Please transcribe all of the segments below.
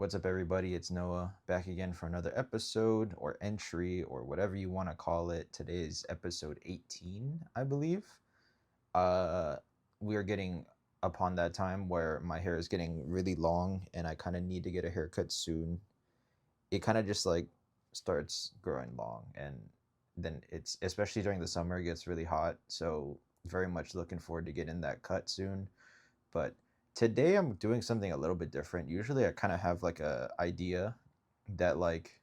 What's up, everybody? It's Noah back again for another episode or entry or whatever you want to call it. Today's episode 18, I believe. Uh, we are getting upon that time where my hair is getting really long and I kind of need to get a haircut soon. It kind of just like starts growing long, and then it's especially during the summer, it gets really hot. So, very much looking forward to getting that cut soon. But today I'm doing something a little bit different. Usually I kind of have like a idea that like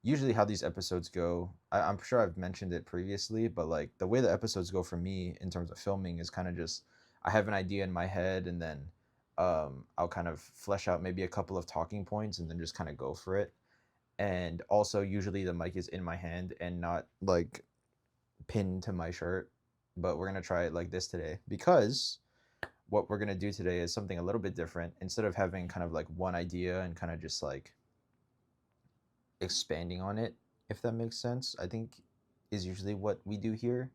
usually how these episodes go. I'm sure I've mentioned it previously, but like the way the episodes go for me in terms of filming is kind of just I have an idea in my head, and then I'll kind of flesh out maybe a couple of talking points and then just kind of go for it. And also usually the mic is in my hand and not like pinned to my shirt. But we're gonna try it like this today because what we're going to do today is something a little bit different. Instead of having kind of like one idea and kind of just like expanding on it, if that makes sense, I think is usually what we do here.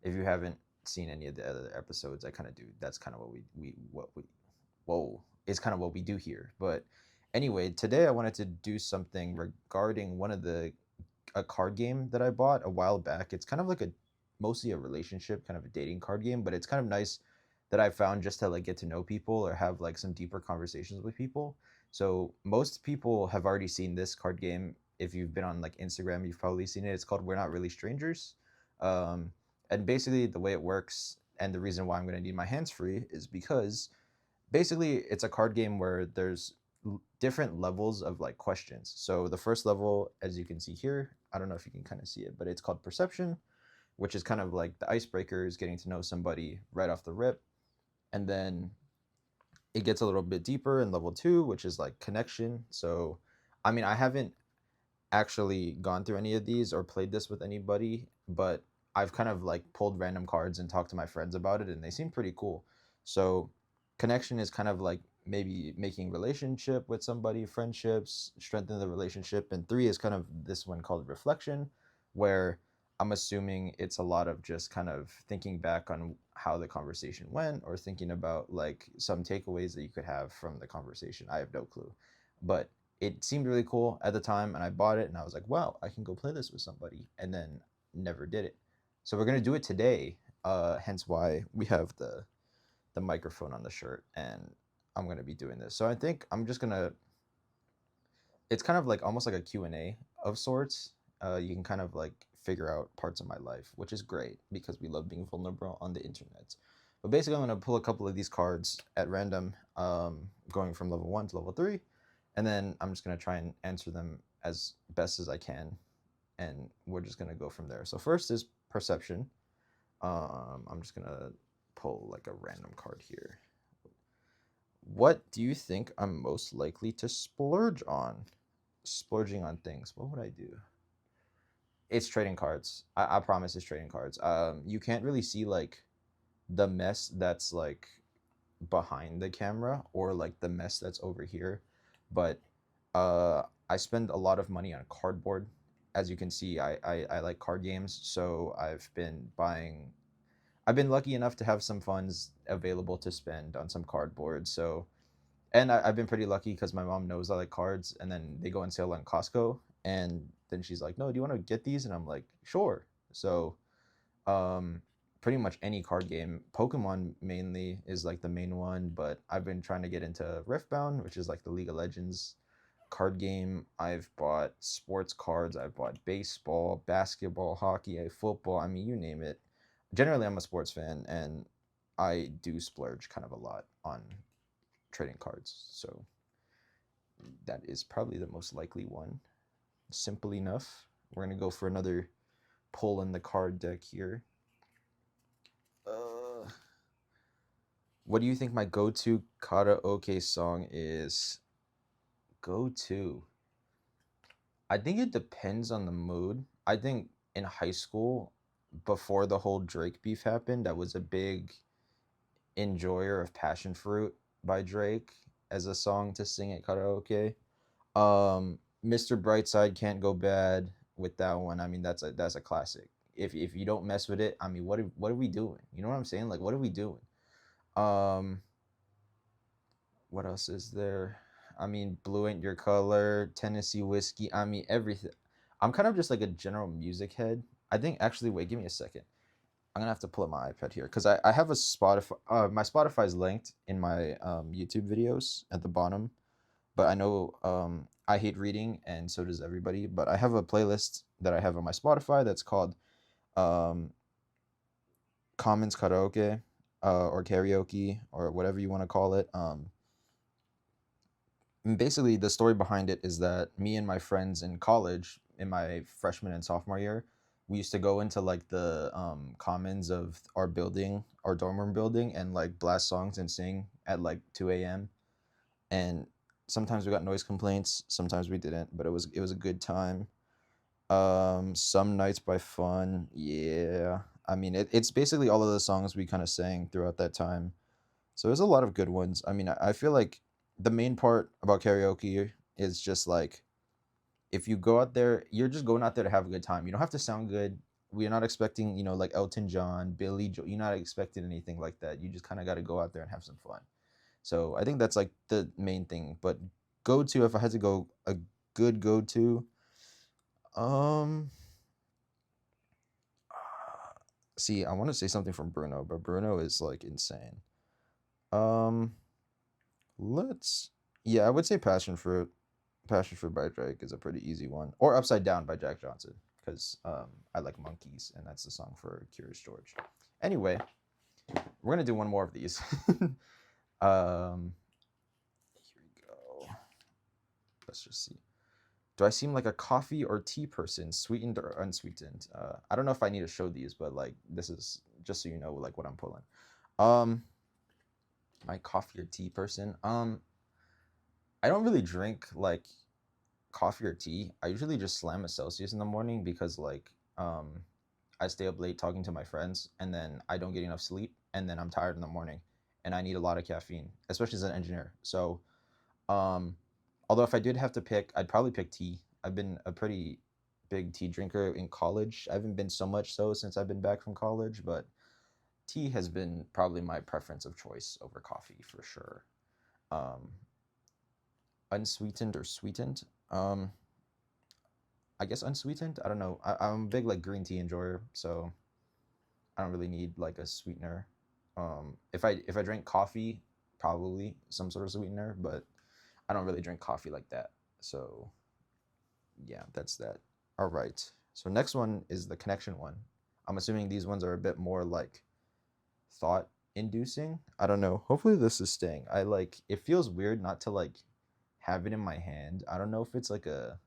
If you haven't seen any of the other episodes, I kind of do. That's kind of what we whoa, is kind of what we do here. But anyway, today I wanted to do something regarding one of the a card game that I bought a while back. It's kind of like a mostly a relationship, kind of a dating card game, but it's kind of nice that I found just to like get to know people or have like some deeper conversations with people. So most people have already seen this card game. If you've been on like Instagram, you've probably seen it. It's called We're Not Really Strangers. Um, and basically the way it works and the reason why I'm going to need my hands free is because basically it's a card game where there's different levels of like questions. So the first level, as you can see here, I don't know if you can kind of see it, but it's called perception, which is kind of like the icebreakers, getting to know somebody right off the rip. And then it gets a little bit deeper in level two, which is like connection. So I mean, I haven't actually gone through any of these or played this with anybody, but I've kind of like pulled random cards and talked to my friends about it, and they seem pretty cool. So, connection is kind of like maybe making relationship with somebody, friendships, strengthen the relationship. And three is kind of this one called reflection, where I'm assuming it's a lot of just kind of thinking back on how the conversation went or thinking about like some takeaways that you could have from the conversation. I have no clue. But it seemed really cool at the time and I bought it and I was like, wow, I can go play this with somebody, and then never did it. So we're gonna do it today. Hence why we have the microphone on the shirt, and I'm gonna be doing this. So I think I'm just gonna. It's kind of like almost like a Q&A of sorts. You can kind of like figure out parts of my life, which is great because we love being vulnerable on the internet. But basically, I'm gonna pull a couple of these cards at random, going from level one to level three, and then I'm just gonna try and answer them as best as I can, and we're just gonna go from there. So first is perception. I'm just gonna pull like a random card here. What do you think I'm most likely to splurge on? Splurging on things. What would I do? It's trading cards. I promise it's trading cards. You can't really see like the mess that's like behind the camera or like the mess that's over here, but uh, I spend a lot of money on cardboard. As you can see, I like card games, so I've been lucky enough to have some funds available to spend on some cardboard. So, and I've been pretty lucky because my mom knows I like cards, and then they go on sale on Costco, and then she's like, "No, do you want to get these?" And I'm like, "Sure." So, um, pretty much any card game. Pokemon mainly is like the main one, but I've been trying to get into Riftbound, which is like the League of Legends card game. I've bought sports cards. I've bought baseball, basketball, hockey, football. I mean, you name it. Generally, I'm a sports fan, and I do splurge kind of a lot on trading cards. So that is probably the most likely one. Simple enough. We're gonna go for another pull in the card deck here. Uh, what do you think my go-to karaoke song is? Go-to. I think it depends on the mood. I think in high school, before the whole Drake beef happened, I was a big enjoyer of Passion Fruit by Drake as a song to sing at karaoke. Mr. Brightside can't go bad with that one. I mean, that's a classic. If you don't mess with it, I mean, what are we doing? You know what I'm saying? Like, what are we doing? Um, what else is there? I mean, Blue Ain't Your Color, Tennessee Whiskey. I mean, everything. I'm kind of just like a general music head. I think actually, wait, give me a second. I'm gonna have to pull up my iPad here because I have a Spotify. My Spotify is linked in my YouTube videos at the bottom. But I know I hate reading, and so does everybody. But I have a playlist that I have on my Spotify that's called um, Commons Karaoke or Karaoke or whatever you want to call it. And basically, the story behind it is that me and my friends in college, in my freshman and sophomore year, we used to go into like the commons of our building, our dorm room building, and like blast songs and sing at like 2 a.m. And sometimes we got noise complaints, sometimes we didn't, but it was a good time. Some Nights by Fun, yeah. I mean, it's basically all of the songs we kind of sang throughout that time. So there's a lot of good ones. I mean, I feel like the main part about karaoke is just like if you go out there, you're just going out there to have a good time. You don't have to sound good. We're not expecting, like Elton John, Billy Joel. You're not expecting anything like that. You just kind of got to go out there and have some fun. So I think that's like the main thing. But go to, if I had to go, a good go to, um, see, I want to say something from Bruno, but Bruno is like insane. Um, let's, yeah, I would say Passion Fruit. Passion Fruit by Drake is a pretty easy one, or Upside Down by Jack Johnson, because I like monkeys, and that's the song for Curious George. Anyway, we're gonna do one more of these. um, here we go. Let's just see. Do I seem like a coffee or tea person, sweetened or unsweetened? I don't know if I need to show these, but like this is just so you know like what I'm pulling. Um, my coffee or tea person. I don't really drink like coffee or tea. I usually just slam a Celsius in the morning because like I stay up late talking to my friends and then I don't get enough sleep and then I'm tired in the morning and I need a lot of caffeine, especially as an engineer. So um although if I did have to pick, I'd probably pick tea. I've been a pretty big tea drinker in college. I haven't been so much so since I've been back from college, but tea has been probably my preference of choice over coffee for sure. Um, unsweetened or sweetened? Um, I guess unsweetened. I don't know. I'm a big like green tea enjoyer, so I don't really need like a sweetener. If I drink coffee, probably some sort of sweetener, but I don't really drink coffee like that. So yeah, that's that. All right. So next one is the connection one. I'm assuming these ones are a bit more like thought inducing. I don't know. Hopefully this is staying. I like it feels weird not to like have it in my hand. I don't know if it's like a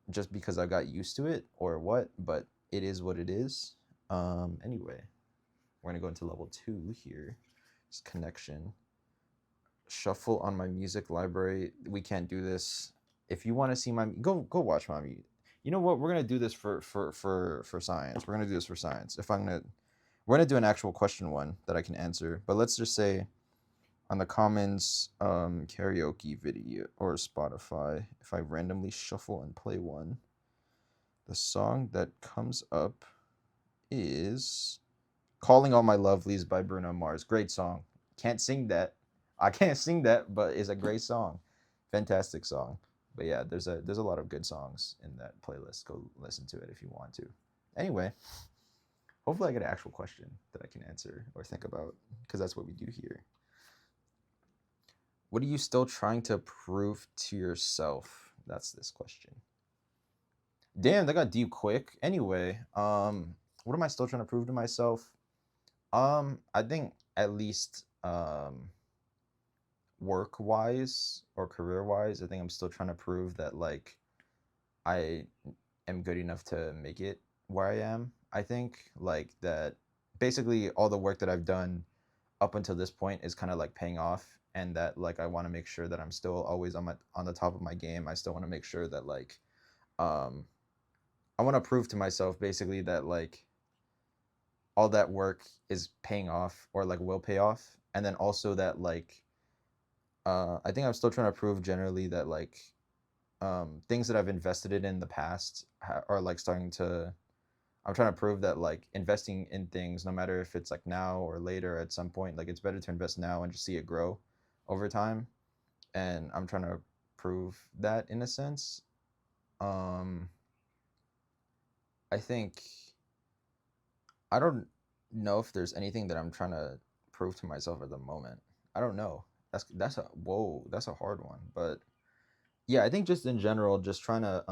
just because I got used to it or what, but it is what it is. Anyway, we're gonna go into level 2 here. It's connection. Shuffle on my music library. We can't do this. If you want to see my go watch my music. You know what? We're gonna do this for science. We're gonna do this for science. If I'm gonna we're gonna do an actual question one that I can answer. But let's just say on the Commons karaoke video or Spotify, if I randomly shuffle and play one, the song that comes up is Calling All My Lovelies by Bruno Mars. Great song. Can't sing that. I can't sing that, but it's a great song. Fantastic song. But yeah, there's a lot of good songs in that playlist. Go listen to it if you want to. Anyway, hopefully I get an actual question that I can answer or think about because that's what we do here. What are you still trying to prove to yourself? That's this question. Damn, that got deep quick. Anyway, what am I still trying to prove to myself? I think at least work wise or career wise, I think I'm still trying to prove that like I am good enough to make it where I am. I think like that basically all the work that I've done up until this point is kind of like paying off and that like I want to make sure that I'm still always on the top of my game. I still want to make sure that like um I want to prove to myself basically that like all that work is paying off or like will pay off and then also that like I think I'm still trying to prove generally that like things that I've invested in the past are like starting to I'm trying to prove that like investing in things no matter if it's like now or later at some point like it's better to invest now and just see it grow over time and I'm trying to prove that in a sense. Um, I think I don't know if there's anything that I'm trying to prove to myself at the moment. I don't know. That's a whoa. That's a hard one, but yeah, I think just in general, just trying to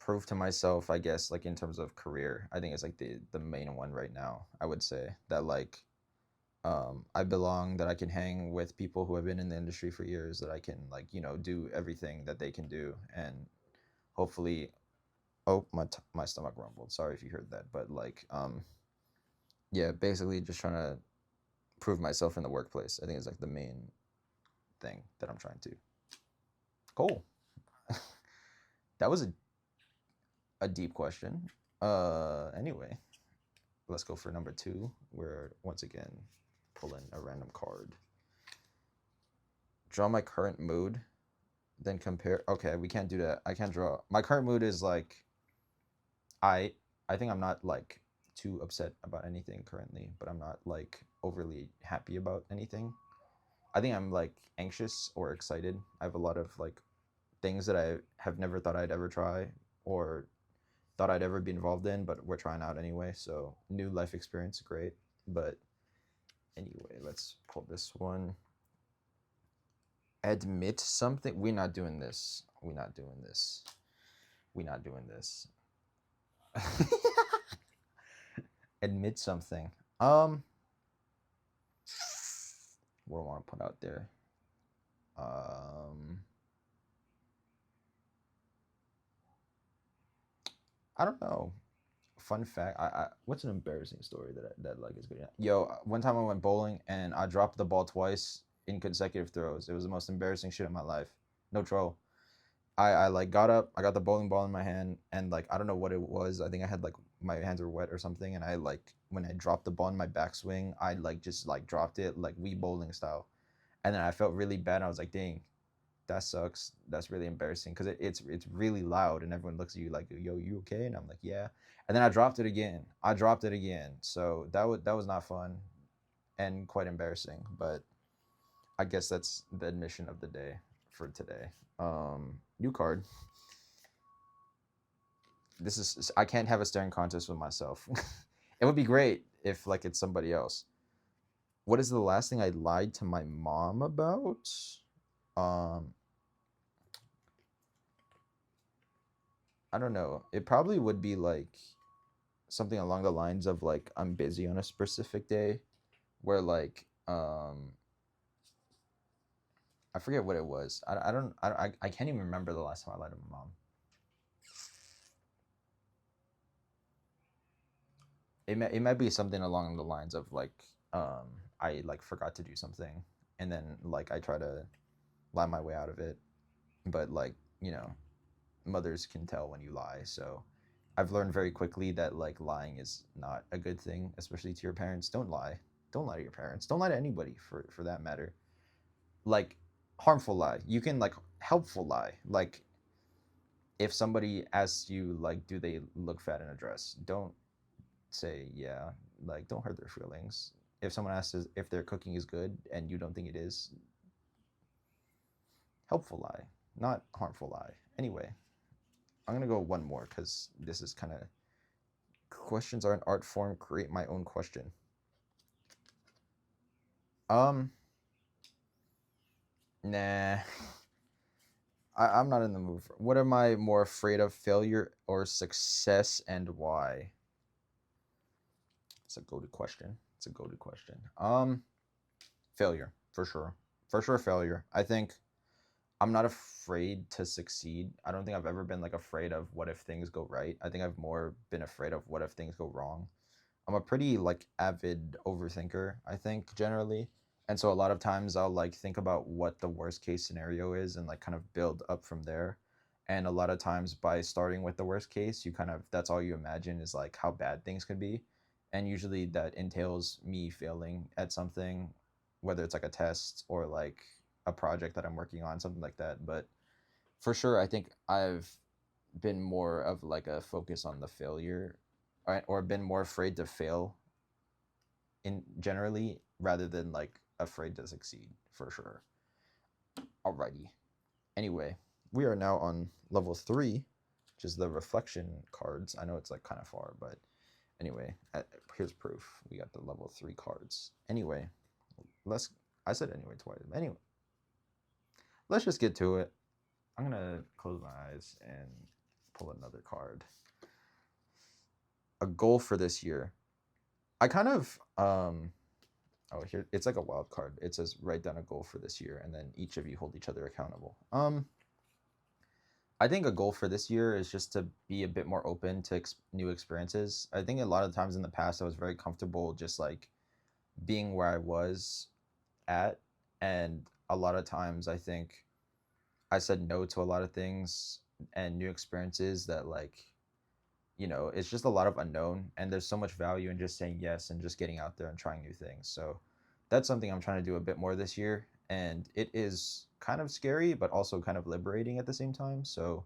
prove to myself, I guess, like in terms of career, I think it's like the main one right now. I would say that like I belong, that I can hang with people who have been in the industry for years, that I can like do everything that they can do, and hopefully, oh my stomach rumbled. Sorry if you heard that, but like yeah, basically just trying to prove myself in the workplace. I think is like the main thing that I'm trying to. Cool. That was a deep question. Anyway, let's go for number two. We're once again pulling a random card. Draw my current mood, then compare. Okay, we can't do that. I can't draw. My current mood is like I I think I'm not like too upset about anything currently, but I'm not like overly happy about anything. I think I'm like anxious or excited. I have a lot of like things that I have never thought I'd ever try or thought I'd ever be involved in, but we're trying out anyway. So new life experience, great. But anyway, let's pull this one. Admit something. We're not doing this. We're not doing this. We're not doing this. Admit something. What do I want to put out there? Um, I don't know. Fun fact. What's an embarrassing story that like is good? Yo, one time I went bowling and I dropped the ball twice in consecutive throws. It was the most embarrassing shit of my life. No troll. I like got up, I got the bowling ball in my hand, and like I don't know what it was. I think I had like my hands were wet or something, and I like when I dropped the ball in my backswing, I like just like dropped it like Wii bowling style, and then I felt really bad. I was like, dang, that sucks. That's really embarrassing because it's really loud, and everyone looks at you like, yo, you okay? And I'm like, yeah. And then I dropped it again. I dropped it again. So that was not fun and quite embarrassing. But I guess that's the admission of the day for today. New card. This is I can't have a staring contest with myself. It would be great if like it's somebody else. What is the last thing I lied to my mom about? Um, I don't know. It probably would be like something along the lines of like I'm busy on a specific day, where like I forget what it was. I don't I can't even remember the last time I lied to my mom. It might be something along the lines of like I like forgot to do something, and then like I try to lie my way out of it, but like mothers can tell when you lie. So I've learned very quickly that like lying is not a good thing, especially to your parents. Don't lie. Don't lie to your parents. Don't lie to anybody for that matter. Like harmful lie. You can like helpful lie. Like if somebody asks you like do they look fat in a dress, don't say yeah. Like don't hurt their feelings. If someone asks if their cooking is good and you don't think it is, helpful lie, not harmful lie. Anyway, I'm gonna go one more because this is kind of questions are an art form. Create my own question. Um, nah, I'm not in the mood. What am I more afraid of, failure or success, and why? It's a goaded question. It's a goaded question. Failure for sure. For sure, failure. I think I'm not afraid to succeed. I don't think I've ever been like afraid of what if things go right. I think I've more been afraid of what if things go wrong. I'm a pretty like avid overthinker, I think, generally. And so a lot of times I'll like think about what the worst case scenario is and like kind of build up from there. And a lot of times by starting with the worst case, you kind of that's all you imagine is like how bad things could be. And usually that entails me failing at something, whether it's like a test or like a project that I'm working on, something like that. But for sure, I think I've been more of like a focus on the failure, or been more afraid to fail in generally rather than like afraid to succeed for sure. Alrighty. Anyway, we are now on level 3, which is the reflection cards. I know it's like kind of far, but anyway, here's proof. We got the level 3 cards. Anyway, I said anyway twice. Anyway, let's just get to it. I'm gonna close my eyes and pull another card. A goal for this year. I kind of oh, here it's like a wild card. It says write down a goal for this year, and then each of you hold each other accountable. I think a goal for this year is just to be a bit more open to new experiences. I think a lot of times in the past I was very comfortable just like being where I was at, and a lot of times I think I said no to a lot of things and new experiences that like, it's just a lot of unknown, and there's so much value in just saying yes and just getting out there and trying new things. So that's something I'm trying to do a bit more this year, and it is kind of scary but also kind of liberating at the same time. So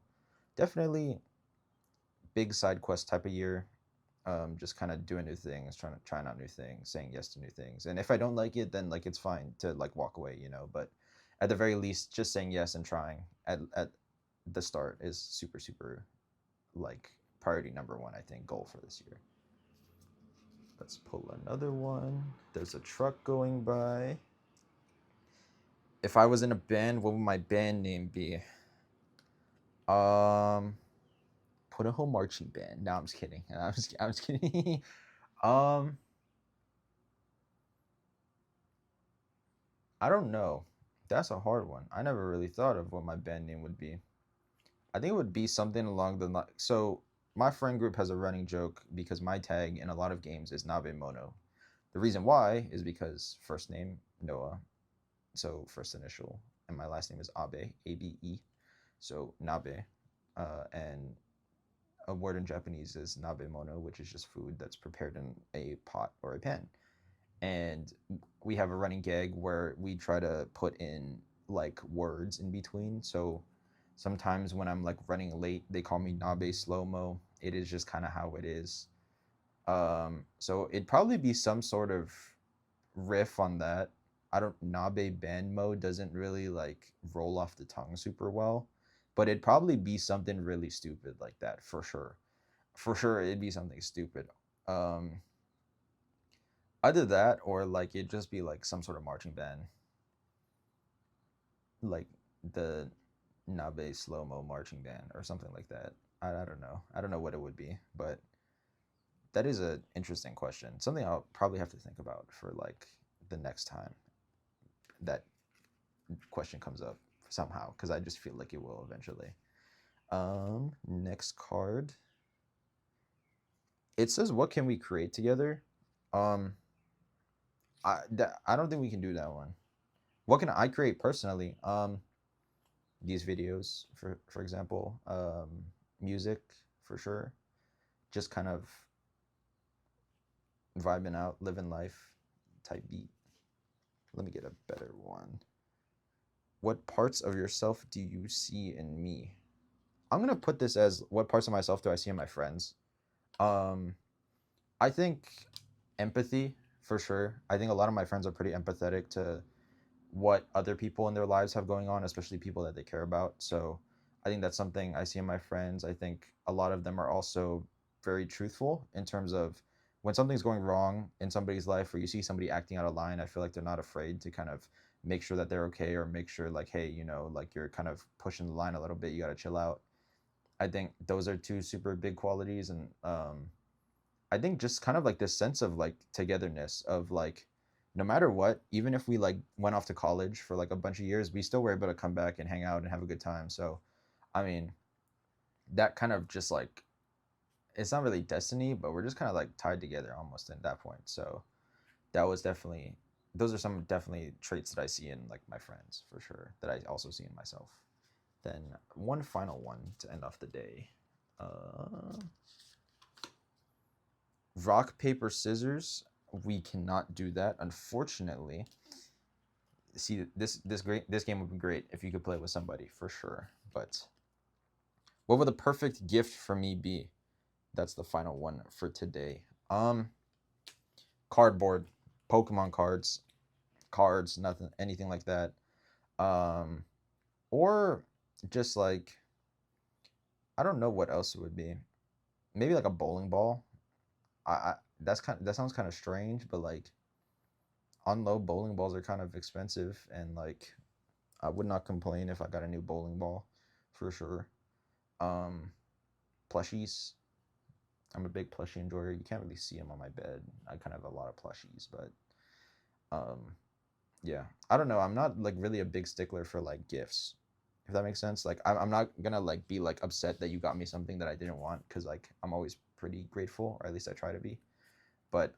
definitely big side quest type of year. Just kind of doing new things, trying out new things, saying yes to new things. And if I don't like it, then like it's fine to like walk away, but at the very least just saying yes and trying at the start is super super like priority number 1, I think, goal for this year. Let's pull another one. There's a truck going by. If I was in a band, what would my band name be? Put a whole marching band. No, I'm just kidding. I'm just kidding. I don't know. That's a hard one. I never really thought of what my band name would be. I think it would be something along the line. So my friend group has a running joke because my tag in a lot of games is Nabe Mono. The reason why is because first name Noah, so first initial, and my last name is Abe, Abe. So Nabe, and a word in Japanese is Nabe Mono, which is just food that's prepared in a pot or a pan. And we have a running gag where we try to put in like words in between. So sometimes when I'm like running late, they call me Nabe Slow Mo. It is just kind of how it is. So it'd probably be some sort of riff on that. I don't Nabe Band Mode doesn't really like roll off the tongue super well, but it'd probably be something really stupid like that for sure. For sure, it'd be something stupid. Um, Either that or like it'd just be like some sort of marching band, like the Nabe Slow Mo marching band or something like that. I don't know. I don't know what it would be, but that is an interesting question. Something I'll probably have to think about for like the next time that question comes up somehow, because I just feel like it will eventually. Next card. It says, "What can we create together?" Um, I don't think we can do that one. What can I create personally? These videos, for example, music for sure. Just kind of vibing out, living life type beat. Let me get a better one. What parts of yourself do you see in me? I'm gonna put this as what parts of myself do I see in my friends? Um, I think empathy for sure. I think a lot of my friends are pretty empathetic to what other people in their lives have going on, especially people that they care about. So I think that's something I see in my friends. I think a lot of them are also very truthful in terms of when something's going wrong in somebody's life or you see somebody acting out of line, I feel like they're not afraid to kind of make sure that they're okay or make sure like, hey, like you're kind of pushing the line a little bit, you got to chill out. I think those are two super big qualities. And I think just kind of like this sense of like togetherness of like no matter what, even if we like went off to college for like a bunch of years, we still were able to come back and hang out and have a good time. So, I mean, that kind of just like it's not really destiny, but we're just kind of like tied together almost at that point. So, that was definitely those are some definitely traits that I see in like my friends for sure that I also see in myself. Then one final one to end off the day. Uh, Rock, paper, scissors. We cannot do that, unfortunately. See, this game would be great if you could play with somebody for sure. But what would the perfect gift for me be? That's the final one for today. Cardboard, Pokemon cards. cards, nothing, anything like that. Um, or just like I don't know what else it would be. Maybe like a bowling ball. I that sounds kind of strange, but like on low bowling balls are kind of expensive, and like I would not complain if I got a new bowling ball, for sure. Um, Plushies. I'm a big plushie enjoyer. You can't really see them on my bed. I kind of have a lot of plushies, but um, yeah, I don't know. I'm not like really a big stickler for like gifts, if that makes sense. Like I'm not gonna like be like upset that you got me something that I didn't want, because like I'm always pretty grateful, or at least I try to be. But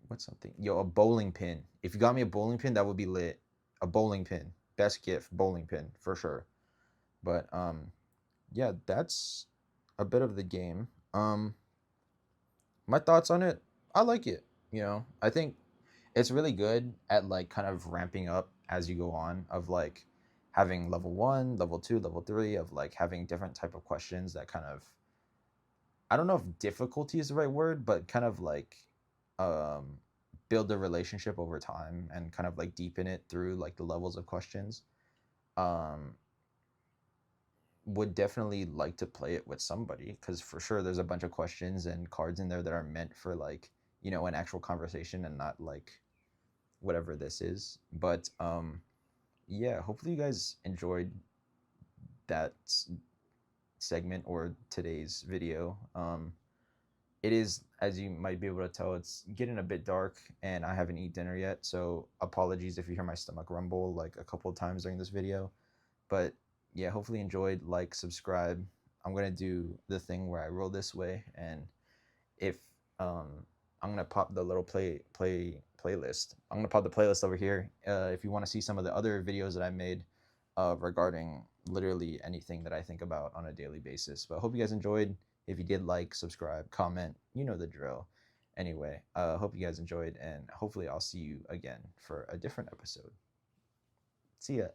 what's something? Yo, a bowling pin. If you got me a bowling pin, that would be lit. A bowling pin, best gift, bowling pin for sure. But yeah, that's a bit of the game. My thoughts on it, I like it. I think it's really good at like kind of ramping up as you go on, of like having level 1, level 2, level 3, of like having different type of questions that kind of, I don't know if difficulty is the right word, but kind of like um build a relationship over time and kind of like deepen it through like the levels of questions. um would definitely like to play it with somebody, because for sure there's a bunch of questions and cards in there that are meant for like an actual conversation, and not like whatever this is. But yeah, hopefully you guys enjoyed that segment, or today's video. It is, as you might be able to tell, it's getting a bit dark, and I haven't eaten dinner yet, so apologies if you hear my stomach rumble like a couple of times during this video. But yeah, hopefully you enjoyed. Like, subscribe. I'm gonna do the thing where I roll this way, and if um I'm gonna pop the little playlist. I'm gonna pop the playlist over here. If you want to see some of the other videos that I made regarding literally anything that I think about on a daily basis. But I hope you guys enjoyed. If you did, like, subscribe, comment, you know the drill. Anyway, hope you guys enjoyed, and hopefully I'll see you again for a different episode. See ya.